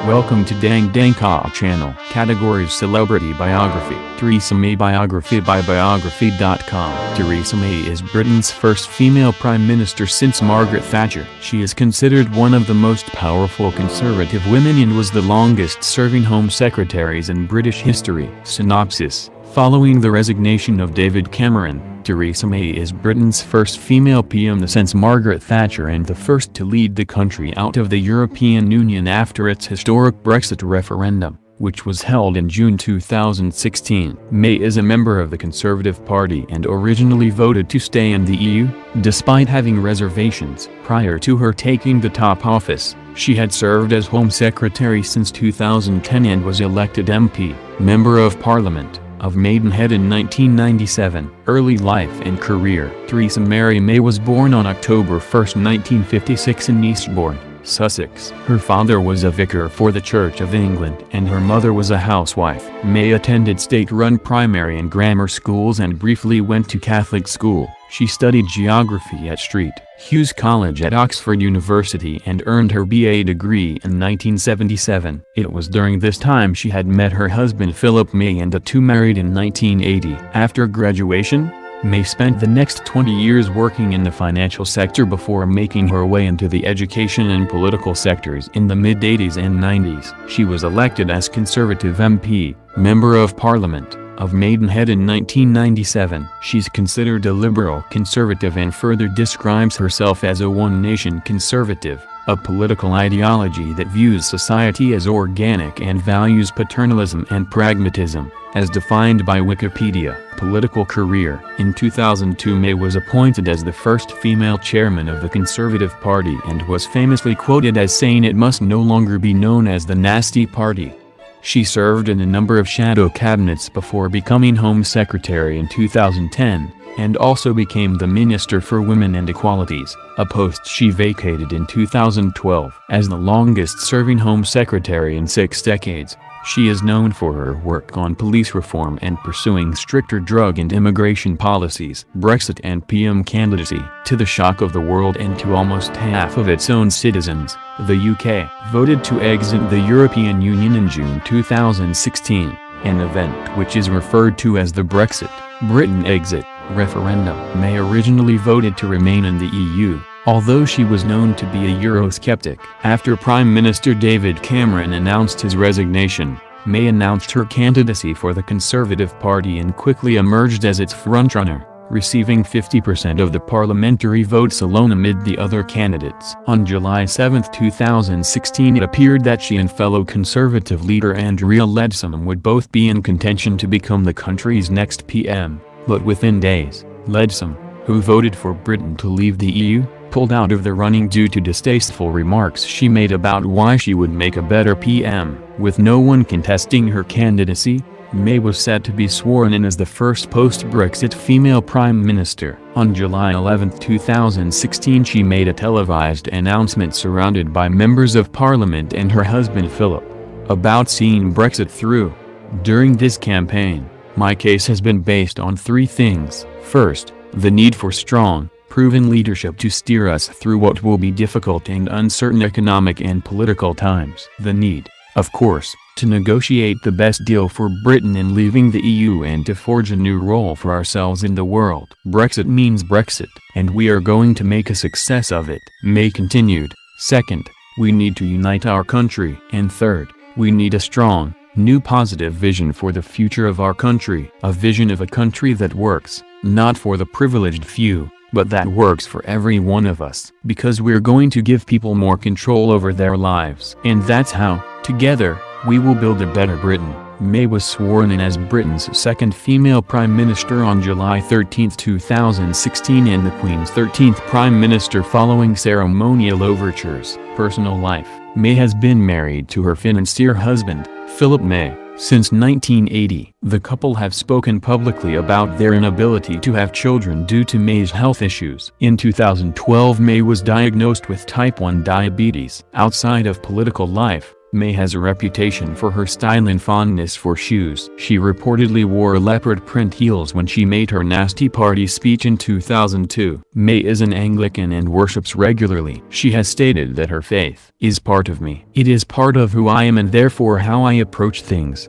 Welcome to Dang Dang Ka channel. Categories: Celebrity Biography. Theresa May Biography by Biography.com. Theresa May is Britain's first female Prime Minister since Margaret Thatcher. She is considered one of the most powerful Conservative women and was the longest-serving Home Secretaries in British history. Synopsis: following the resignation of David Cameron, Theresa May is Britain's first female PM since Margaret Thatcher and the first to lead the country out of the European Union after its historic Brexit referendum, which was held in June 2016. May is a member of the Conservative Party and originally voted to stay in the EU, despite having reservations. Prior to her taking the top office, she had served as Home Secretary since 2010 and was elected MP, Member of Parliament, of Maidenhead in 1997. Early life and career. Theresa May was born on October 1, 1956 in Eastbourne, Sussex. Her father was a vicar for the Church of England and her mother was a housewife. May attended state-run primary and grammar schools and briefly went to Catholic school. She studied geography at St. Hugh's College at Oxford University and earned her BA degree in 1977. It was during this time she had met her husband Philip May and the two married in 1980. After graduation, May spent the next 20 years working in the financial sector before making her way into the education and political sectors in the mid-80s and 90s. She was elected as Conservative MP, Member of Parliament, of Maidenhead in 1997. She's considered a liberal conservative and further describes herself as a one-nation conservative, a political ideology that views society as organic and values paternalism and pragmatism, as defined by Wikipedia. Political career. In 2002, May was appointed as the first female chairman of the Conservative Party and was famously quoted as saying it must no longer be known as the Nasty Party. She served in a number of shadow cabinets before becoming Home Secretary in 2010, and also became the Minister for Women and Equalities, a post she vacated in 2012. As the longest-serving Home Secretary in 6 decades, she is known for her work on police reform and pursuing stricter drug and immigration policies. Brexit and PM candidacy. To the shock of the world and to almost half of its own citizens, the UK voted to exit the European Union in June 2016, an event which is referred to as the Brexit, Britain exit, referendum. May originally voted to remain in the EU, although she was known to be a Eurosceptic. After Prime Minister David Cameron announced his resignation, May announced her candidacy for the Conservative Party and quickly emerged as its frontrunner, receiving 50% of the parliamentary votes alone amid the other candidates. On July 7, 2016, it appeared that she and fellow Conservative leader Andrea Leadsom would both be in contention to become the country's next PM, but within days, Leadsom, who voted for Britain to leave the EU, pulled out of the running due to distasteful remarks she made about why she would make a better PM. With no one contesting her candidacy, May was set to be sworn in as the first post-Brexit female Prime Minister. On July 11, 2016, she made a televised announcement surrounded by members of Parliament and her husband Philip, about seeing Brexit through. During this campaign, my case has been based on 3 things. First, the need for strong, proven leadership to steer us through what will be difficult and uncertain economic and political times. The need, of course, to negotiate the best deal for Britain in leaving the EU and to forge a new role for ourselves in the world. Brexit means Brexit, and we are going to make a success of it. May continued. Second, we need to unite our country. And third, we need a strong, new positive vision for the future of our country. A vision of a country that works, not for the privileged few, but that works for every one of us. Because we're going to give people more control over their lives. And that's how, together, we will build a better Britain. May was sworn in as Britain's second female Prime Minister on July 13, 2016 and the Queen's 13th Prime Minister following ceremonial overtures. Personal life. May has been married to her financier husband, Philip May, since 1980. The couple have spoken publicly about their inability to have children due to May's health issues. In 2012, May was diagnosed with type 1 diabetes. Outside of political life, May has a reputation for her style and fondness for shoes. She reportedly wore leopard print heels when she made her nasty party speech in 2002. May is an Anglican and worships regularly. She has stated that her faith is part of me. It is part of who I am and therefore how I approach things.